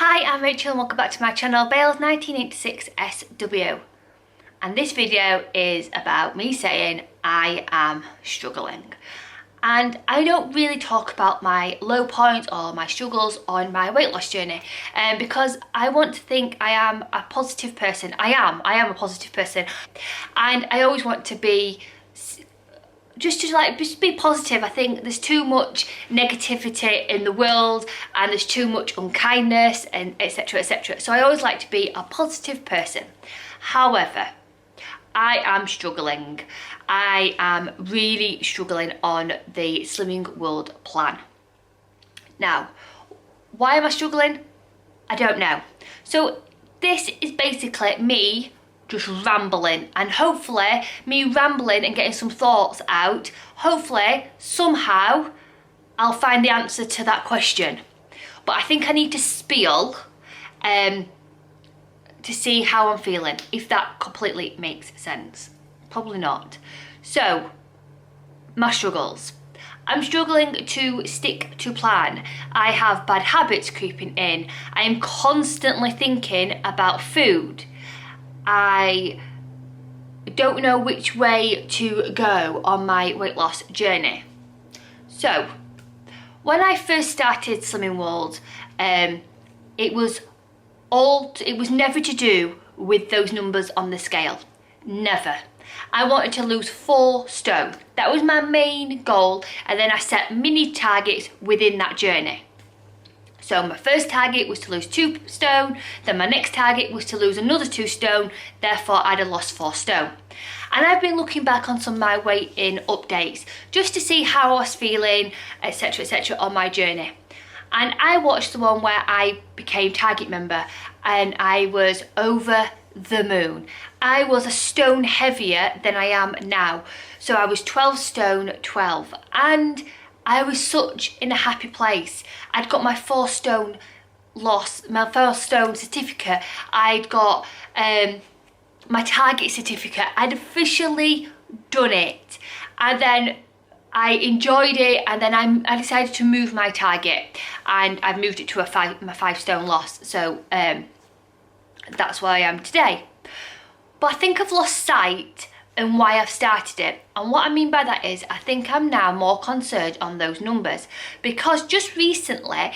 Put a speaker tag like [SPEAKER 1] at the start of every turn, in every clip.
[SPEAKER 1] Hi, I'm Rachel and welcome back to my channel, Bales 1986 SW. And this video is about me saying I am struggling. And I don't really talk about my low points or my struggles on my weight loss journey because I want to think I am a positive person. I am a positive person. And I always want to be just be positive. I think there's too much negativity in the world and there's too much unkindness and etc, etc. So I always like to be a positive person. However, I am struggling. I am really struggling on the Slimming World plan. Now, why am I struggling? I don't know. So this is basically me just rambling, and hopefully me rambling and getting some thoughts out, hopefully somehow I'll find the answer to that question. But I think I need to spiel to see how I'm feeling, if that completely makes sense. Probably not. So, my struggles. I'm struggling to stick to plan. I have bad habits creeping in. I am constantly thinking about food. I don't know which way to go on my weight loss journey. So, when I first started Slimming World, it was never to do with those numbers on the scale. Never. I wanted to lose 4 stone. That was my main goal, and then I set mini targets within that journey. So my first target was to lose 2 stone, then my next target was to lose another 2 stone, therefore I'd have lost 4 stone. And I've been looking back on some of my weight in updates, just to see how I was feeling, etc, etc on my journey. And I watched the one where I became target member and I was over the moon. I was a stone heavier than I am now. So I was 12 stone 12, and I was such in a happy place. I'd got my 4 stone loss, my 4 stone certificate. I'd got my target certificate. I'd officially done it. And then I enjoyed it, and then I decided to move my target, and I've moved it to my 5 stone loss. So that's where I am today. But I think I've lost sight and why I've started it. And what I mean by that is I think I'm now more concerned on those numbers, because just recently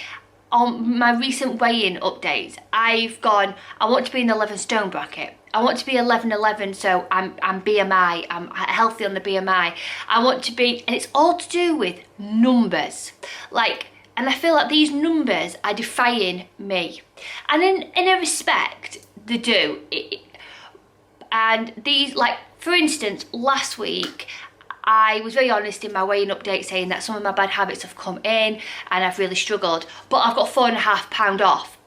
[SPEAKER 1] on my recent weigh-in updates I've gone, I want to be in the 11 stone bracket. I want to be 11-11, so I'm BMI, I'm healthy on the BMI. I want to be, and it's all to do with numbers. And I feel like these numbers are defying me. And in a respect, they do. And these, for instance, last week, I was very honest in my weighing update saying that some of my bad habits have come in and I've really struggled, but I've got 4.5 pounds off.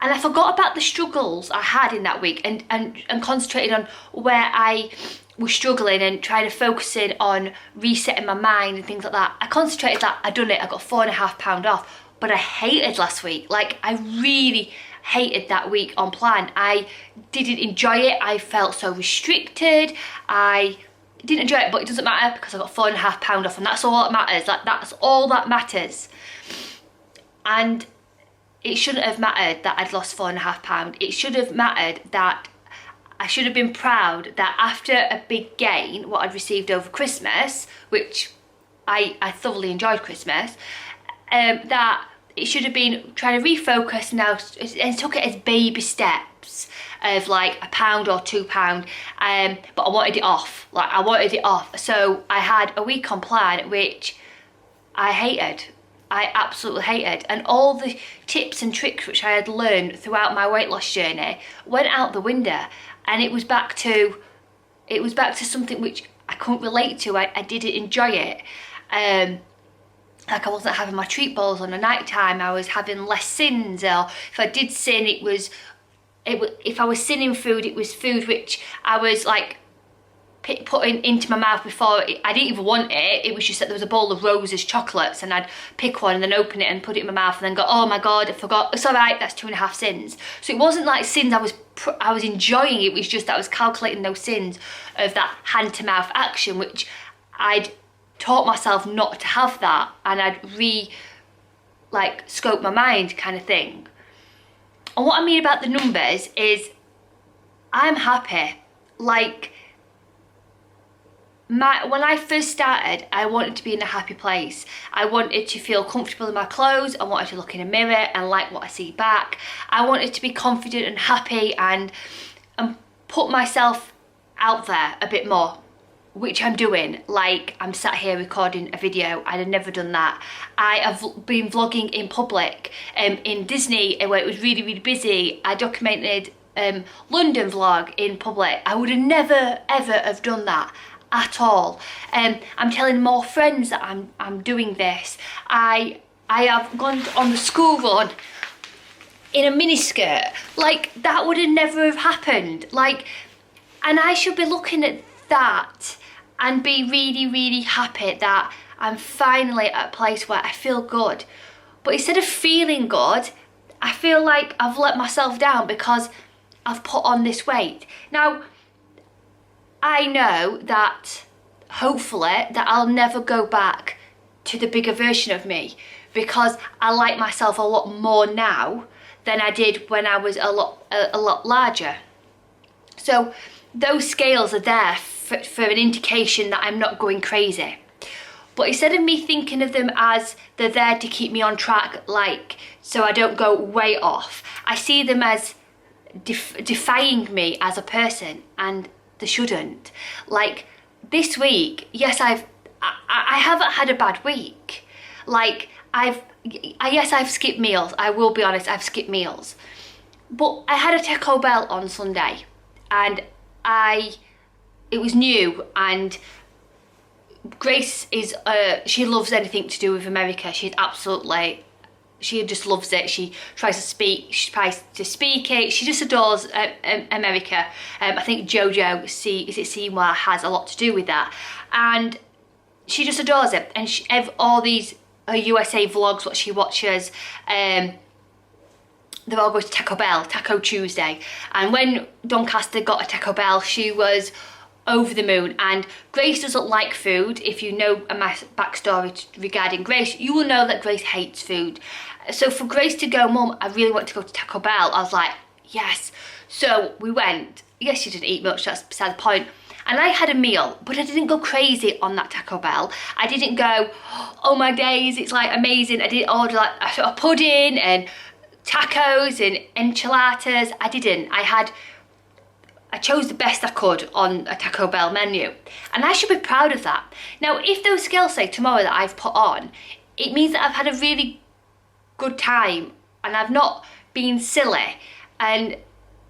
[SPEAKER 1] And I forgot about the struggles I had in that week and concentrated on where I was struggling and trying to focus in on resetting my mind and things like that. I concentrated that, I done it, I got 4.5 pounds off, but I hated last week. I really hated that week on plan. I didn't enjoy it. I felt so restricted. I didn't enjoy it, but it doesn't matter because I got 4.5 pounds off, and that's all that matters. That's all that matters. And it shouldn't have mattered that I'd lost 4.5 pounds. It should have mattered that I should have been proud that after a big gain, what I'd received over Christmas, which I thoroughly enjoyed Christmas, that it should have been trying to refocus now and took it as baby steps of £1 or £2, but I wanted it off. I wanted it off. So I had a week on plan, which I hated. I absolutely hated. And all the tips and tricks which I had learned throughout my weight loss journey went out the window, and it was back to something which I couldn't relate to. I didn't enjoy it. I wasn't having my treat balls on a night time. I was having less sins, or if I did sin, if I was sinning food, it was food which I was putting into my mouth before I didn't even want it. It was just that there was a bowl of Rose's chocolates, and I'd pick one and then open it and put it in my mouth and then go, oh my god, I forgot. It's all right, that's 2.5 sins. So it wasn't like sins I was enjoying. It was just that I was calculating those sins of that hand to mouth action, which I'd taught myself not to have that, and I'd scope my mind kind of thing. And what I mean about the numbers is I'm happy. Like, when I first started, I wanted to be in a happy place. I wanted to feel comfortable in my clothes. I wanted to look in a mirror and like what I see back. I wanted to be confident and happy and put myself out there a bit more, which I'm doing. Like, I'm sat here recording a video. I'd have never done that. I have been vlogging in public in Disney where it was really, really busy. I documented London vlog in public. I would have never ever have done that at all. I'm telling more friends that I'm doing this. I have gone on the school run in a miniskirt. Like, that would have never have happened. Like, and I should be looking at that and be really, really happy that I'm finally at a place where I feel good. But instead of feeling good, I feel like I've let myself down because I've put on this weight. Now, I know that hopefully that I'll never go back to the bigger version of me, because I like myself a lot more now than I did when I was a lot larger. So those scales are there for an indication that I'm not going crazy. But instead of me thinking of them as they're there to keep me on track, like, so I don't go way off, I see them as defying me as a person, and they shouldn't. Like, this week, yes, I haven't had a bad week. Like, yes, I've skipped meals. I will be honest, I've skipped meals. But I had a Taco Bell on Sunday, and it was new, and Grace is, she loves anything to do with America. She just loves it. She tries to speak it. She just adores America. I think Jojo, Seymour, has a lot to do with that. And she just adores it. And all these USA vlogs, what she watches, they're all going to Taco Bell, Taco Tuesday. And when Doncaster got a Taco Bell, she was over the moon. And Grace doesn't like food. If you know my backstory regarding Grace, you will know that Grace hates food. So for Grace to go, Mum, I really want to go to Taco Bell, I was like, yes. So we went. Yes, she didn't eat much, that's beside the point. And I had a meal, but I didn't go crazy on that Taco Bell. I didn't go, oh my days, it's like amazing. I didn't order like a pudding and tacos and enchiladas. I didn't. I chose the best I could on a Taco Bell menu. And I should be proud of that. Now, if those scales say tomorrow that I've put on, it means that I've had a really good time and I've not been silly. And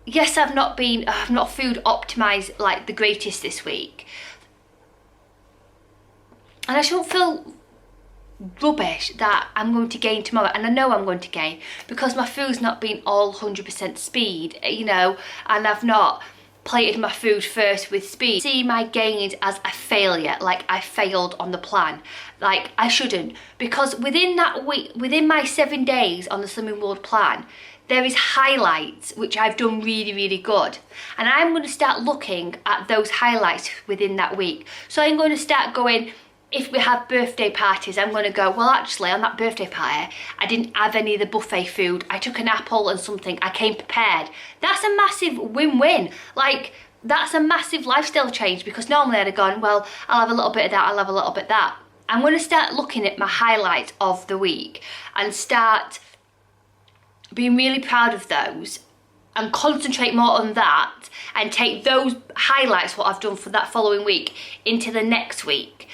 [SPEAKER 1] yes, I've not food optimized like the greatest this week. And I shouldn't feel rubbish that I'm going to gain tomorrow, and I know I'm going to gain because my food's not been all 100% speed, you know, and I've not plated my food first with speed. See my gains as a failure, like I failed on the plan. Like, I shouldn't, because within that week, within my 7 days on the Slimming World plan, there is highlights which I've done really, really good. And I'm going to start looking at those highlights within that week. So I'm going to start going, if we have birthday parties, I'm going to go, well, actually, on that birthday party, I didn't have any of the buffet food. I took an apple and something. I came prepared. That's a massive win-win. Like, that's a massive lifestyle change, because normally I'd have gone, well, I'll have a little bit of that, I'll have a little bit of that. I'm going to start looking at my highlights of the week and start being really proud of those and concentrate more on that and take those highlights, what I've done for that following week, into the next week.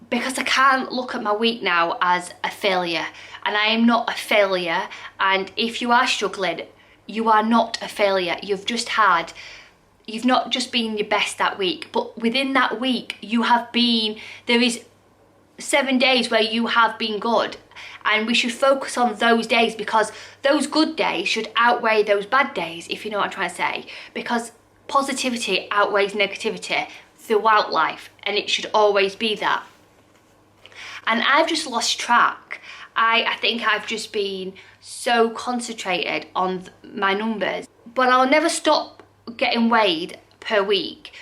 [SPEAKER 1] Because I can't look at my week now as a failure, and I am not a failure. And if you are struggling, you are not a failure. You've not just been your best that week, but within that week there is 7 days where you have been good, and we should focus on those days, because those good days should outweigh those bad days, if you know what I'm trying to say, because positivity outweighs negativity throughout life, and it should always be that. And I've just lost track. I think I've just been so concentrated on my numbers, but I'll never stop getting weighed per week,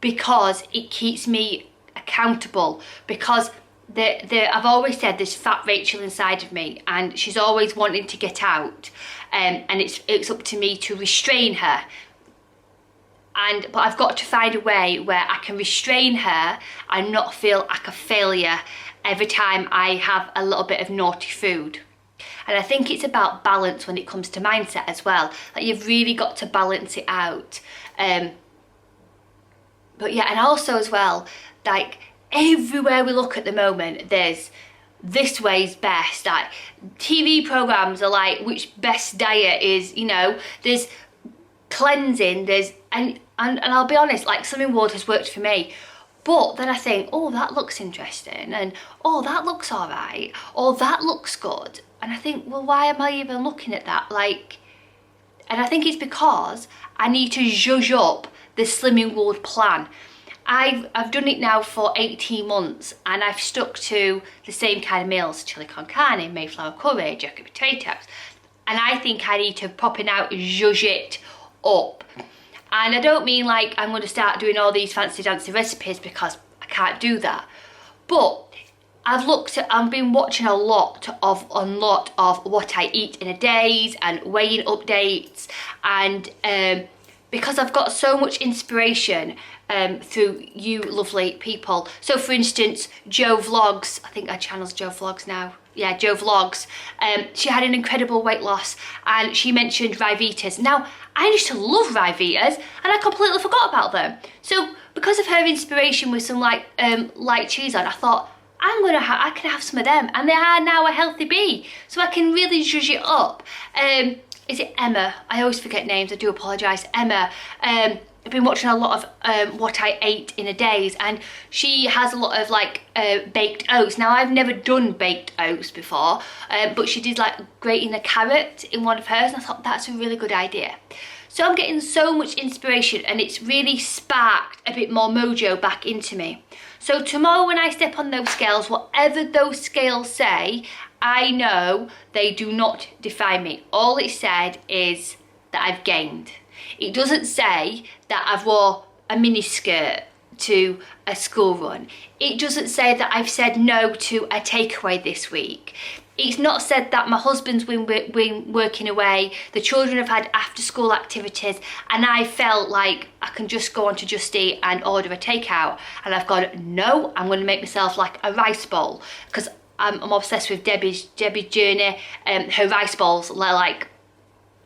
[SPEAKER 1] because it keeps me accountable, because I've always said there's fat Rachel inside of me, and she's always wanting to get out, and it's up to me to restrain her. But I've got to find a way where I can restrain her and not feel like a failure every time I have a little bit of naughty food. And I think it's about balance when it comes to mindset as well. Like, you've really got to balance it out. But yeah, and also as well, like, everywhere we look at the moment, there's this way's best. Like, TV programs are like, which best diet is, you know, there's cleansing, there's, and I'll be honest, like, Slimming World has worked for me. But then I think, oh, that looks interesting, and oh, that looks all right, or that looks good. And I think, well, why am I even looking at that? Like, and I think it's because I need to zhuzh up the Slimming World plan. I've done it now for 18 months, and I've stuck to the same kind of meals: chili con carne, Mayflower curry, jacket potatoes. And I think I need to pop in out, zhuzh it up. And I don't mean like I'm going to start doing all these fancy dancy recipes, because I can't do that. But I've been watching a lot of what I eat in a day and weighing updates, and because I've got so much inspiration through you lovely people. So for instance, Jo Vlogs, I think her channel's Jo Vlogs now. Yeah, Jo Vlogs. She had an incredible weight loss, and she mentioned Ryvitas. Now, I used to love Ryvitas, and I completely forgot about them. So because of her inspiration with some light cheese on, I thought, I can have some of them, and they are now a healthy bee, so I can really zhuzh it up. Is it Emma? I always forget names, I do apologise. Emma. I've been watching a lot of what I ate in a days, and she has a lot of like baked oats. Now, I've never done baked oats before, but she did like grating a carrot in one of hers, and I thought that's a really good idea. So I'm getting so much inspiration, and it's really sparked a bit more mojo back into me. So tomorrow when I step on those scales, whatever those scales say, I know they do not define me. All it said is that I've gained. It doesn't say that I've wore a mini skirt to a school run. It doesn't say that I've said no to a takeaway this week. It's not said that my husband's been working away, the children have had after school activities, and I felt like I can just go on to Just Eat and order a takeout. And I've gone, no, I'm going to make myself like a rice bowl, because I'm obsessed with Debbie's Journey. Her rice bowls, like,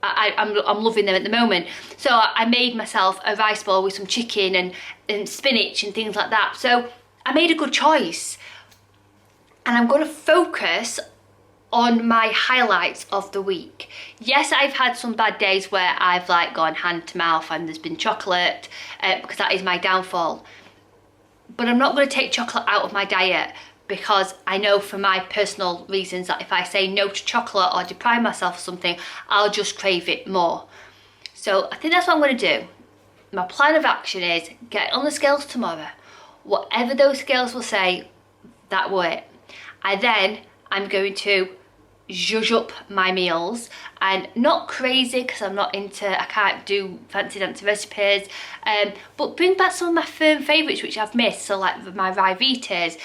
[SPEAKER 1] I'm loving them at the moment. So I made myself a rice bowl with some chicken and spinach and things like that. So I made a good choice, and I'm going to focus on my highlights of the week. Yes, I've had some bad days where I've like gone hand to mouth and there's been chocolate, because that is my downfall. But I'm not going to take chocolate out of my diet, because I know for my personal reasons that if I say no to chocolate or deprive myself of something, I'll just crave it more. So I think that's what I'm going to do. My plan of action is get on the scales tomorrow. Whatever those scales will say, that will it. I'm going to zhuzh up my meals, and not crazy, because I can't do fancy dancy recipes, but bring back some of my firm favourites which I've missed. So like my Ryvitas,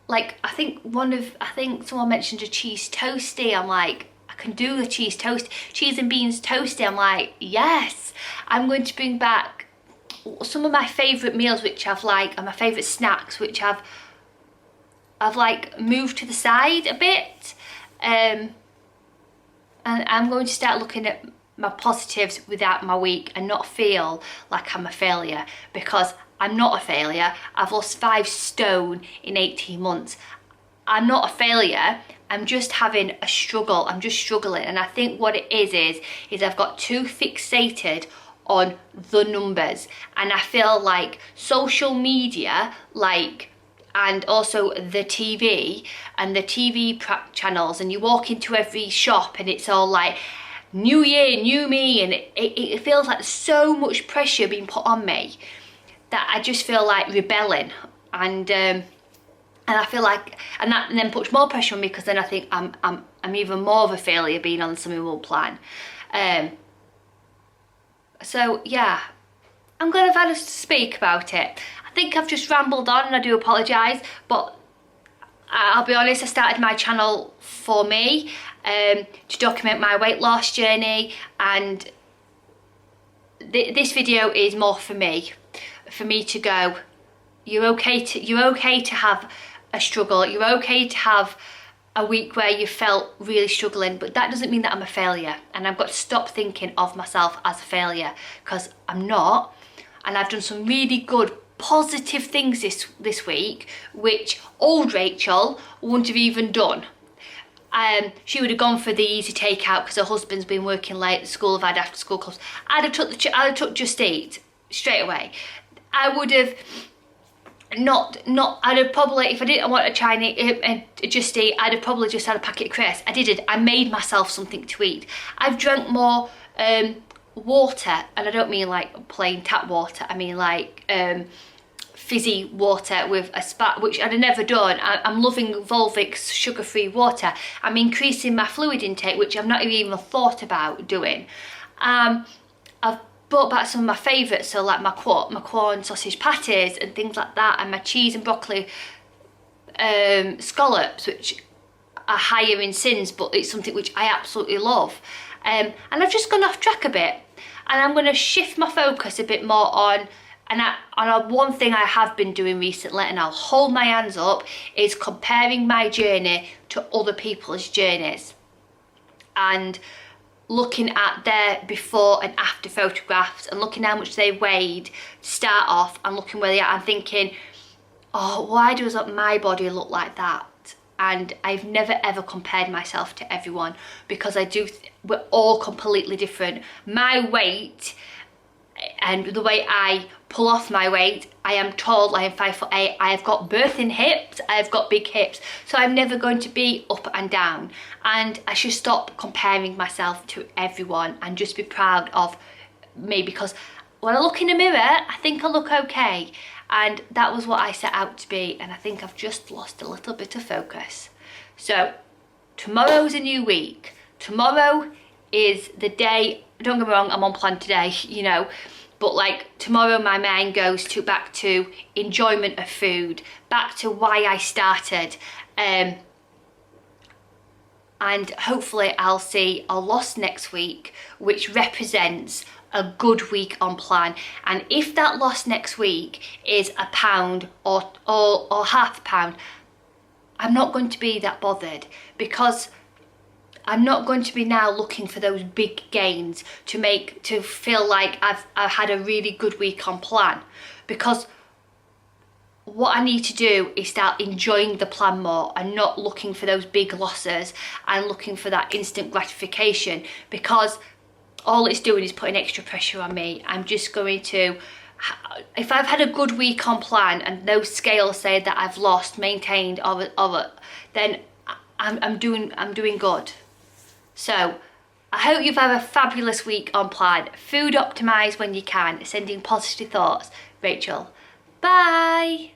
[SPEAKER 1] like I think someone mentioned a cheese toasty. I'm like, I can do the cheese and beans toasty. I'm like, yes. I'm going to bring back some of my favourite meals which I've like, and my favourite snacks which I've like moved to the side a bit. And I'm going to start looking at my positives without my week, and not feel like I'm a failure, because I'm not a failure. I've lost 5 stone in 18 months. I'm not a failure. I'm just having a struggle. I'm just struggling. And I think what it is I've got too fixated on the numbers. And I feel like social media, and also the TV and the TV channels, and you walk into every shop and it's all like, new year, new me, and it feels like so much pressure being put on me that I just feel like rebelling, and I feel like, and that then puts more pressure on me, because then I think I'm even more of a failure being on the Slimming World plan. So yeah, I'm glad I've had us to speak about it. I think I've just rambled on, and I do apologise, but I'll be honest, I started my channel for me, to document my weight loss journey, and this video is more for me to go, you're okay to have a struggle, you're okay to have a week where you felt really struggling, but that doesn't mean that I'm a failure, and I've got to stop thinking of myself as a failure, because I'm not. And I've done some really good positive things this week, which old Rachel wouldn't have even done. She would have gone for the easy takeout because her husband's been working late, the school have had after school clubs. I'd have took Just Eat straight away. I would have I'd have probably, if I didn't want to try and Just Eat, I'd have probably just had a packet of crisps. I didn't. I made myself something to eat. I've drank more water, and I don't mean like plain tap water, I mean like fizzy water with a spat, which I'd have never done. I'm loving Volvic's sugar-free water. I'm increasing my fluid intake, which I've not even thought about doing. I've brought back some of my favourites, so like my corn sausage patties and things like that, and my cheese and broccoli scallops, which are higher in sins, but it's something which I absolutely love. And I've just gone off track a bit, and I'm going to shift my focus a bit more on one thing I have been doing recently, and I'll hold my hands up, is comparing my journey to other people's journeys, and looking at their before and after photographs, and looking how much they weighed to start off, and looking where they are, and thinking, oh, why does my body look like that? And I've never ever compared myself to everyone, because we're all completely different. My weight and the way I pull off my weight, I am tall, I am 5'8", I have got birthing hips, I have got big hips, so I'm never going to be up and down, and I should stop comparing myself to everyone and just be proud of me, because when I look in the mirror, I think I look okay, and that was what I set out to be, and I think I've just lost a little bit of focus. So tomorrow's a new week. Tomorrow is the day, don't get me wrong, I'm on plan today, you know, but like tomorrow my mind goes back to enjoyment of food, back to why I started, and hopefully I'll see a loss next week, which represents a good week on plan. And if that loss next week is a pound or half a pound, I'm not going to be that bothered, because I'm not going to be now looking for those big gains to feel like I've had a really good week on plan, because what I need to do is start enjoying the plan more and not looking for those big losses and looking for that instant gratification, because all it's doing is putting extra pressure on me. I'm just going to, if I've had a good week on plan and those scales say that I've lost, maintained, then I'm doing good. So I hope you've had a fabulous week on plan. Food optimise when you can. Sending positive thoughts. Rachel. Bye.